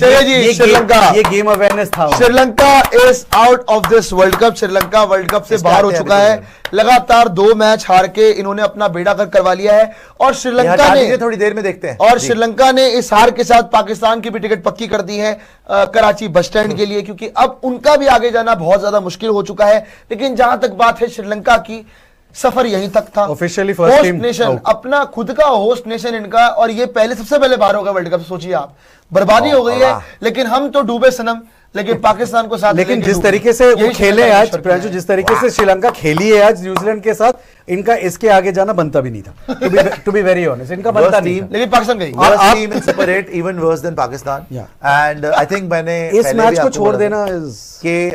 चलिए जी, श्रीलंका, ये game awareness था। Sri Lanka is out of this world cup. Sri Lanka world cup से बाहर हो चुका है। लगातार 2 मैच हार के इन्होंने अपना बेड़ा गर्क करवा लिया है। और श्रीलंका ने, थोड़ी देर में देखते हैं, और श्रीलंका ने इस हार के साथ पाकिस्तान की भी टिकट पक्की कर दी है कराची बस स्टैंड के लिए, क्योंकि अब उनका भी आगे जाना बहुत ज्यादा मुश्किल हो चुका है। लेकिन जहां तक बात है श्रीलंका की, सफर यहीं तक था। ऑफिशियली होस्ट नेशन, अपना खुद का होस्ट नेशन इनका, और ये सबसे पहले बाहर होगा वर्ल्ड कप। सोचिए आप, बर्बादी हो गई है, लेकिन हम तो डूबे सनम, लेकिन पाकिस्तान को साथ। लेकिन जिस तरीके से वो खेले आज, जिस तरीके से श्रीलंका खेली है आज न्यूजीलैंड के साथ, इनका इसके आगे जाना बनता भी नहीं था। टू बी वेरी ऑनेस्ट, इनका बनता नहीं था। लेकिन पाकिस्तान गई। Team in super 8 even worse than Pakistan. And I think मैंने इस मैच को छोड़ देना कि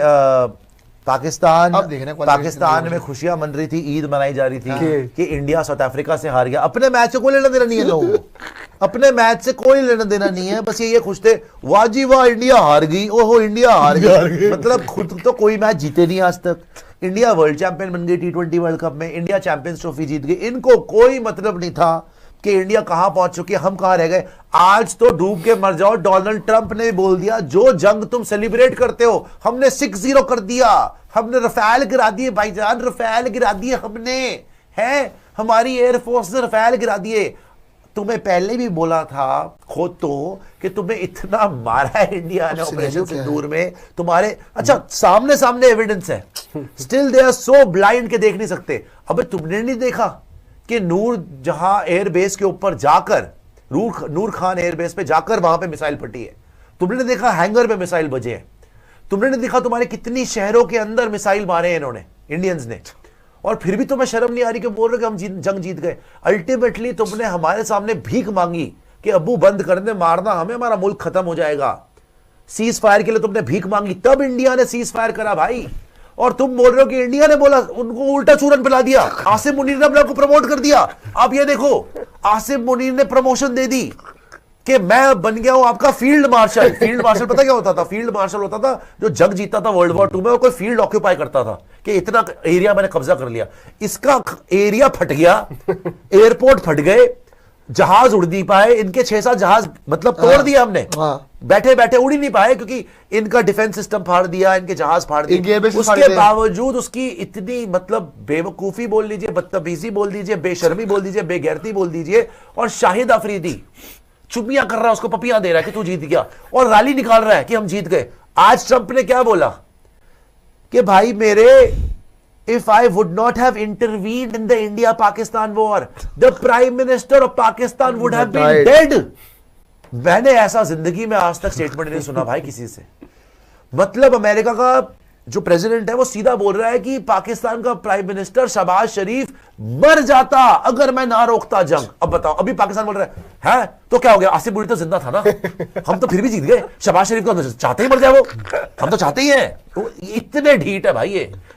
पाकिस्तान में खुशियां मन रही थी, ईद मनाई जा रही थी कि इंडिया साउथ अफ्रीका से हार गया। अपने मैच से कोई लेना देना नहीं है लोगों को, अपने मैच से कोई लेना देना नहीं है। बस ये खुश थे, वाह जी वाह इंडिया हार गई, ओहो इंडिया हार गई। मतलब खुद तो कोई मैच जीते नहीं आज तक। इंडिया वर्ल्ड चैंपियन बन गई T20 वर्ल्ड कप में, इंडिया चैंपियंस ट्रॉफी जीत गई। इनको कोई मतलब नहीं था कि इंडिया कहां पहुंच चुकी है, हम कहां रह गए। आज तो डूब के मर जाओ। डोनाल्ड ट्रंप ने बोल दिया, जो जंग तुम सेलिब्रेट करते हो, हमने 6-0 कर दिया, हमने रफेल गिरा दिए भाईजान, रफेल गिरा दिए हमने, हैं हमारी एयरफोर्स ने रफेल गिरा दिए। तुम्हें पहले भी बोला था खुद तो कि तुम्हें इतना मारा है इंडिया ने ऑपरेशन सिंदूर में, तुम्हारे अच्छा सामने सामने एविडेंस है, still they are so blind के देख नहीं सकते। अबे तुमने नहीं देखा कि नूर जहां एयरबेस के ऊपर जाकर, नूर खान एयरबेस पे जाकर वहां पे मिसाइल फटी है? तुमने नहीं देखा हैंगर पे मिसाइल बजे हैं? तुमने नहीं देखा तुम्हारे कितनी शहरों के अंदर मिसाइल मारे हैं इन्होंने, इंडियंस ने? और फिर भी तुम्हें शर्म नहीं आ रही कि बोल रहे कि हम जंग जीत गए। अल्टीमेटली तुमने हमारे सामने भीख मांगी कि अब्बू बंद कर दे मारना हमें, हमारा मुल्क खत्म हो जाएगा। सीज फायर के लिए तुमने भीख मांगी, तब इंडिया ने सीज फायर करा भाई। और तुम बोल रहे हो कि इंडिया ने बोला, उनको उल्टा चूरन पिला दिया। आसिम मुनीर ने अपने को प्रमोट कर दिया। अब ये देखो, आसिम मुनीर ने प्रमोशन दे दी कि मैं बन गया हूं आपका फील्ड मार्शल। फील्ड मार्शल पता क्या होता था? फील्ड मार्शल होता था जो जंग जीता था वर्ल्ड वॉर 2 में, वो कोई फील्ड ऑक्यूपाई करता था कि इतना एरिया मैंने कब्जा कर लिया। इसका एरिया फट गया, एयरपोर्ट फट गए, जहाज उड़ नहीं पाए, इनके 6-7 जहाज मतलब तोड़ दिया हमने। बैठे बैठे उड़ ही नहीं पाए क्योंकि इनका डिफेंस सिस्टम फाड़ दिया, इनके जहाज फाड़ दिए। उसके बावजूद उसकी इतनी मतलब बेवकूफी बोल लीजिए, बदतमीजी बोल दीजिए, बेशर्मी बोल दीजिए, बेगैरती बोल दीजिए। और शाहिद अफरीदी चुपियां कर रहा है, उसको पपियां दे रहा है कि तू जीत गया, और रैली निकाल रहा है कि हम जीत गए। आज ट्रंप ने क्या बोला कि भाई मेरे, if I would not have intervened in the India-Pakistan war, the Prime Minister of Pakistan would have been dead. मैंने ऐसा जिंदगी में आज तक स्टेटमेंट नहीं सुना भाई किसी से। मतलब अमेरिका का जो प्रेसिडेंट है वो सीधा बोल रहा है कि पाकिस्तान का प्राइम मिनिस्टर शहबाज शरीफ मर जाता अगर मैं ना रोकता जंग। अब बताओ, अभी पाकिस्तान बोल रहा है तो क्या हो गया, आसिफ मुनीर तो जिंदा था ना, हम तो फिर भी जीत गए। शहबाज शरीफ को चाहते ही मर जाए वो, हम तो चाहते ही हैं। तो इतने ढीठ है भाई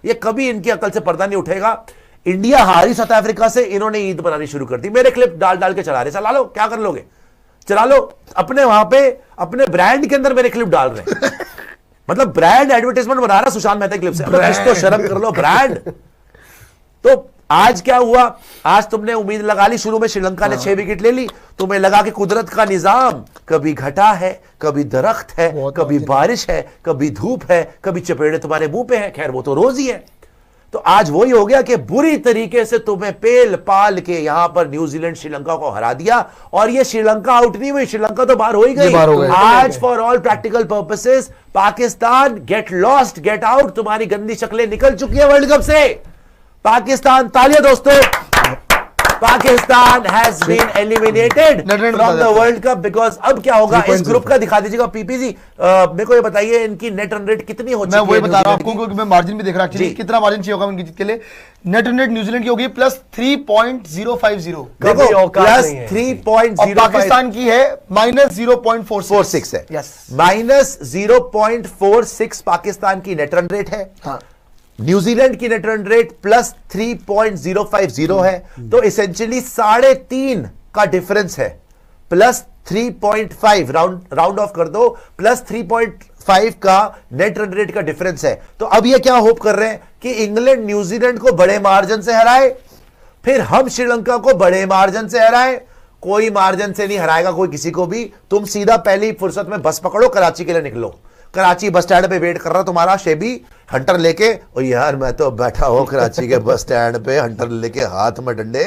ये कभी इनकी अकल से पर्दा नहीं उठेगा। इंडिया हारी साउथ अफ्रीका से, इन्होंने ईद बनानी शुरू कर दी। मेरे क्लिप डाल डाल के चला रहे, चला लो, क्या कर लोगे, चला लो। अपने वहां पे अपने ब्रांड के अंदर मेरे क्लिप डाल रहे, मतलब ब्रांड एडवर्टाइजमेंट बना रहा सुशांत मेहता क्लिप से। कुछ तो शर्म कर लो ब्रांड। तो आज क्या हुआ, आज तुमने उम्मीद लगा ली, शुरू में श्रीलंका ने 6 विकेट ले ली, तुम्हें लगा कि कुदरत का निजाम कभी घटा है, कभी दरख्त है, कभी बारिश है, कभी धूप है, कभी चपेड़े तुम्हारे मुंह पे है। खैर वो तो रोज ही है। तो आज वही हो गया कि बुरी तरीके से तुम्हें पेल पाल के यहां पर न्यूजीलैंड श्रीलंका को हरा दिया। और ये श्रीलंका आउट नहीं हुई, श्रीलंका तो बाहर हो ही गई। आज for all practical purposes Pakistan get lost get out, तुम्हारी गंदी शक्लें निकल चुकी है वर्ल्ड कप से। पाकिस्तान, तालियां दोस्तों, Pakistan has been eliminated from the world cup. Because अब क्या होगा, इस ग्रुप का दिखा दीजिएगा पीपीजी, मेरे को ये बताइए इनकी नेट रन रेट कितनी हो चुकी है? मैं वही बता रहा हूं आपको, क्योंकि मैं मार्जिन भी देख रहा हूं कितना मार्जिन चाहिए होगा उनकी जीत के लिए। नेट रन रेट न्यूजीलैंड की होगी +3.050, देखो +3.0, पाकिस्तान की है -0.46 है। -0.46 पाकिस्तान की नेट रन रेट है। न्यूजीलैंड की नेट रन रेट +3.050 है। तो इसेंशियली 3.5 का डिफरेंस है। +3.5 राउंड ऑफ कर दो, +3.5 का नेट रन रेट का डिफरेंस है। तो अब ये क्या होप कर रहे हैं कि इंग्लैंड न्यूजीलैंड को बड़े मार्जिन से हराए, फिर हम श्रीलंका को बड़े मार्जिन से हराए, कोई मार्जिन से नहीं हराएगा कोई किसी को भी। तुम सीधा पहली फुर्सत में बस पकड़ो, कराची के लिए निकलो। कराची बस स्टैंड पे वेट कर रहा तुम्हारा शेबी हंटर लेके। और यार मैं तो बैठा हूं कराची के बस स्टैंड पे, हंटर लेके हाथ में डंडे,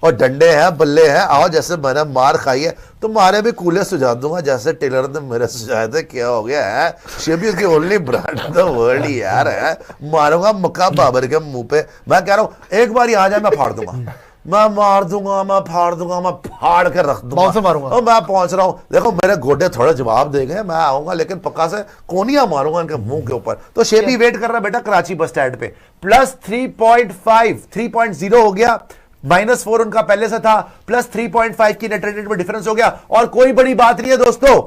और डंडे हैं बल्ले हैं, आओ जैसे मैंने मार खाई है तुम्हारे भी कूले सुझा दूंगा जैसे टेलर ने मेरे सुझाए थे। क्या हो गया है, शेबी की ओनली ब्रांड द वर्ल्ड यार है। मारूंगा मक्का बाबर के मुंह पे। मैं कह रहा हूं एक बार यहां जाए मैं फाड़ दूंगा, मैं मार दूंगा, मैं फाड़ दूंगा, मैं फाड़ के रख दूंगा। से मारूंगा। और मैं पहुंच रहा हूं, देखो मेरे गोडे थोड़े जवाब दे गए, मैं आऊंगा लेकिन पक्का से कोनिया मारूंगा इनके मुंह के ऊपर। तो शेबी वेट कर रहा है बेटा कराची बस स्टैंड पे। प्लस 3.5 3.0 हो गया, -4 उनका पहले से था, प्लस 3.5 की नेट रेट में डिफरेंस हो गया। और कोई बड़ी बात नहीं है दोस्तों,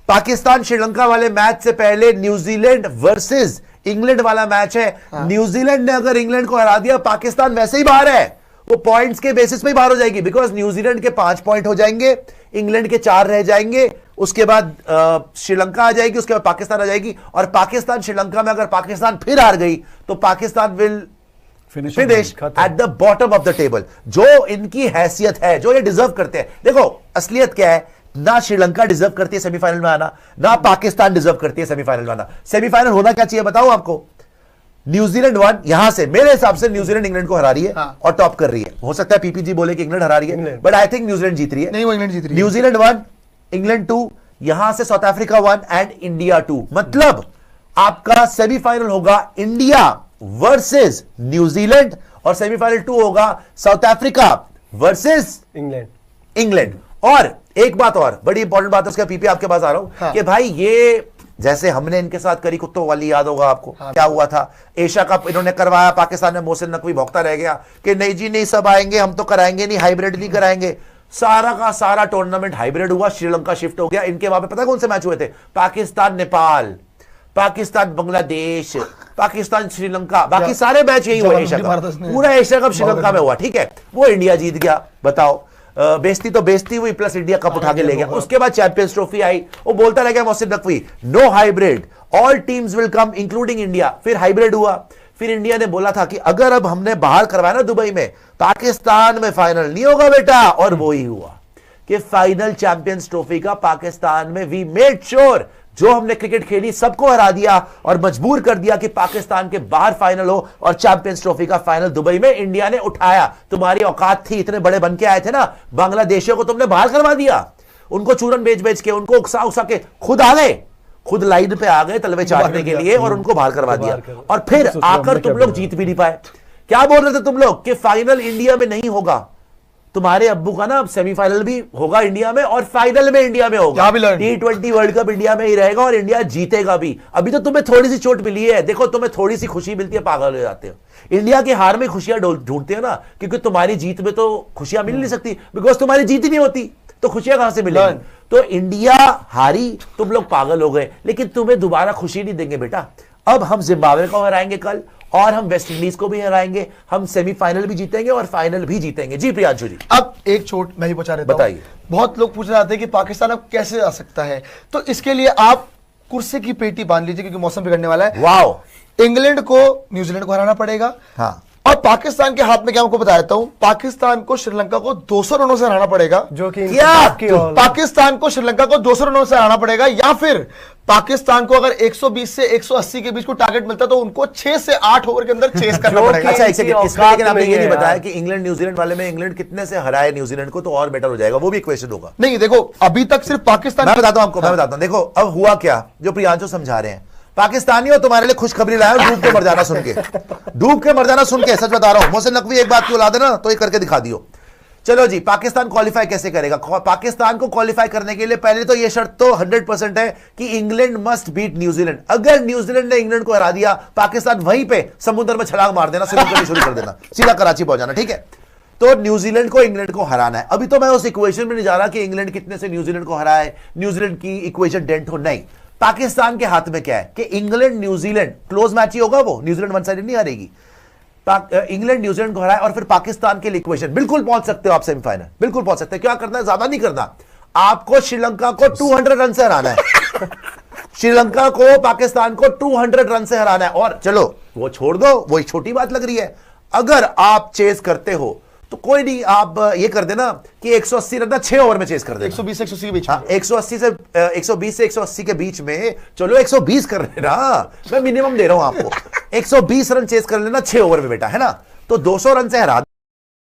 पाकिस्तान श्रीलंका वाले मैच से पहले न्यूजीलैंड वर्सेस इंग्लैंड वाला मैच है। न्यूजीलैंड ने अगर इंग्लैंड को हरा दिया, पाकिस्तान वैसे ही बाहर है, वो पॉइंट्स के बेसिस पे ही बाहर हो जाएगी। बिकॉज न्यूजीलैंड के 5 पॉइंट हो जाएंगे, इंग्लैंड के 4 रह जाएंगे, उसके बाद श्रीलंका आ जाएगी, उसके बाद पाकिस्तान आ जाएगी। और पाकिस्तान श्रीलंका में अगर पाकिस्तान फिर हार गई तो Pakistan will finish at the bottom of the table. जो इनकी हैसियत है, जो ये डिजर्व करते हैं। देखो असलियत क्या है, ना श्रीलंका डिजर्व करती है सेमीफाइनल में आना, ना पाकिस्तान डिजर्व करती है सेमीफाइनल में आना। सेमीफाइनल होना क्या चाहिए बताऊं आपको, न्यूजीलैंड 1 यहां से मेरे हिसाब से न्यूजीलैंड इंग्लैंड को हरा रही है और टॉप कर रही है। हो सकता है पीपीजी बोले कि इंग्लैंड हरा रही है, बट आई थिंक न्यूजीलैंड जीत रही है। नहीं, वो इंग्लैंड जीत रही है। न्यूजीलैंड 1 इंग्लैंड 2, यहां से साउथ अफ्रीका 1 एंड इंडिया 2। मतलब आपका सेमीफाइनल होगा इंडिया वर्सेस न्यूजीलैंड और सेमीफाइनल 2 होगा साउथ अफ्रीका वर्सेस इंग्लैंड। और एक बात और बड़ी इंपॉर्टेंट बात है, उसका पीपी आपके पास आ रहा हूं कि भाई ये जैसे हमने इनके साथ करी कुत्तों वाली, याद होगा आपको क्या हुआ था, एशिया कप इन्होंने करवाया, पाकिस्तान में मोहसिन नकवी भौंकता रह गया कि नहीं जी नहीं सब आएंगे, हम तो कराएंगे नहीं, हाइब्रिड नहीं कराएंगे। सारा का सारा टूर्नामेंट हाइब्रिड हुआ, श्रीलंका शिफ्ट हो गया। इनके वहां पे पता कौन से मैच हुए थे, पाकिस्तान नेपाल, पाकिस्तान बांग्लादेश, पाकिस्तान श्रीलंका, बाकी सारे मैच यही हुए एशिया कप, पूरा एशिया कप श्रीलंका में हुआ। ठीक है, वो इंडिया जीत गया, बताओ बेइज्जती तो बेइज्जती हुई, प्लस इंडिया कप उठा के ले गया। उसके बाद चैंपियंस ट्रॉफी आई, वो बोलता रह गया Mohsin Naqvi, no hybrid, all teams will come including India. फिर हाइब्रिड हुआ, फिर इंडिया ने बोला था कि अगर अब हमने बाहर करवाया ना दुबई में, पाकिस्तान में फाइनल नहीं होगा बेटा। और वो ही हुआ कि फाइनल चैंपियंस ट्रॉफी का पाकिस्तान में वी मेड श्योर, जो हमने क्रिकेट खेली सबको हरा दिया और मजबूर कर दिया कि पाकिस्तान के बाहर फाइनल हो। और चैंपियंस ट्रॉफी का फाइनल दुबई में इंडिया ने उठाया। तुम्हारी औकात थी, इतने बड़े बन के आए थे ना, बांग्लादेशियों को तुमने बाहर करवा दिया, उनको चूरन बेच बेच के, उनको उकसा उकसा के खुद आ गए, खुद लाइन पे आ गए तलवे चाटने के लिए और उनको बाहर करवा दिया। और फिर आकर तुम लोग जीत भी नहीं पाए। क्या बोल रहे थे तुम लोग कि फाइनल इंडिया में नहीं होगा, तुम्हारे अब्बू का ना सेमीफाइनल भी होगा इंडिया में और फाइनल में इंडिया में होगा। T20 वर्ल्ड कप इंडिया में ही रहेगा और इंडिया जीतेगा भी। अभी तो तुम्हें थोड़ी सी चोट मिली है, देखो तुम्हें थोड़ी सी खुशी मिलती है, पागल हो जाते हो। इंडिया की हार में खुशियां ढूंढते हो ना, क्योंकि तुम्हारी जीत में तो खुशियां मिल नहीं सकती, बिकॉज तुम्हारी जीत ही नहीं होती, तो खुशियां कहां से मिलेंगी। तो इंडिया हारी, तुम लोग पागल हो गए, लेकिन तुम्हें दोबारा खुशी नहीं देंगे बेटा। अब हम जिम्बाब्वे को हराएंगे कल, और हम वेस्ट इंडीज को भी हराएंगे, हम सेमीफाइनल भी जीतेंगे और फाइनल भी जीतेंगे। जी प्रियांशु जी, अब एक चोट मैं ही बचा रहा हूं, बताइए। बहुत लोग पूछ रहे थे कि पाकिस्तान अब कैसे आ सकता है, तो इसके लिए आप कुर्सी की पेटी बांध लीजिए, क्योंकि मौसम बिगड़ने वाला है। वाओ, इंग्लैंड को न्यूजीलैंड को हराना पड़ेगा। हाँ, और पाकिस्तान के हाथ में क्या आपको बता देता हूं, पाकिस्तान को श्रीलंका को 200 रनों से हराना पड़ेगा। जो कि पाकिस्तान को श्रीलंका को 200 रनों से हराना पड़ेगा, या फिर पाकिस्तान को अगर 120 से 180 के बीच को टारगेट मिलता तो उनको 6 से 8 ओवर के अंदर चेस करना पड़ेगा। अच्छा, एक सेकंड, इसका लेकिन आपने ये नहीं बताया कि इंग्लैंड न्यूजीलैंड वाले में इंग्लैंड कितने से हराए न्यूजीलैंड को, तो और बेटर हो जाएगा, वो भी क्वेश्चन होगा। नहीं देखो, अभी तक सिर्फ पाकिस्तान, मैं बताता हूं आपको, मैं बताता हूं। देखो अब हुआ क्या, जो प्रियांशु समझा रहे हैं, पाकिस्तानियों तुम्हारे लिए खुशखबरी लाया, डूब के मर जाना सुन के, डूब के मर जाना सुन के, सच बता रहा हूं। मोहसिन नकवी एक बात क्यों ला देना, तो ये करके दिखा दियो। चलो जी, पाकिस्तान क्वालिफाई कैसे करेगा? पाकिस्तान को क्वालिफाई करने के लिए पहले तो ये शर्त तो 100% है कि इंग्लैंड मस्ट बीट न्यूजीलैंड। अगर न्यूजीलैंड ने इंग्लैंड को हरा दिया, पाकिस्तान वहीं पे समुद्र में छलांग मार देना, स्विमिंग करनी शुरू कर देना, सीधा कराची पहुंच जाना। ठीक है, तो न्यूजीलैंड को इंग्लैंड को हराना है। अभी तो मैं उस इक्वेशन में नहीं जा रहा कि इंग्लैंड कितने से न्यूजीलैंड को हराए, न्यूजीलैंड की इक्वेशन डेंट हो, नहीं। पाकिस्तान के हाथ में क्या है कि इंग्लैंड न्यूजीलैंड क्लोज मैच ही होगा, वो न्यूजीलैंड वन साइडेड नहीं हारेगी। इंग्लैंड न्यूजीलैंड को हराए और फिर पाकिस्तान के लिए इक्वेशन, बिल्कुल पहुंच सकते हो आप सेमीफाइनल, बिल्कुल पहुंच सकते हैं। क्या करना है, ज्यादा नहीं करना, आपको श्रीलंका को 200 रन से हराना है। श्रीलंका को पाकिस्तान को 200 रन से हराना है। और चलो वो छोड़ दो, वो छोटी बात लग रही है। अगर आप चेस करते हो तो कोई नहीं, आप ये कर देना कि 180 रन 6 ओवर में चेस कर देना। 120 से 180 के बीच। 180 से 120 से 180 के बीच में, चलो 120 कर लेना, मैं मिनिमम दे रहा हूं आपको। 120 रन चेस कर लेना 6 ओवर में बेटा, है ना? तो 200 रन से हरा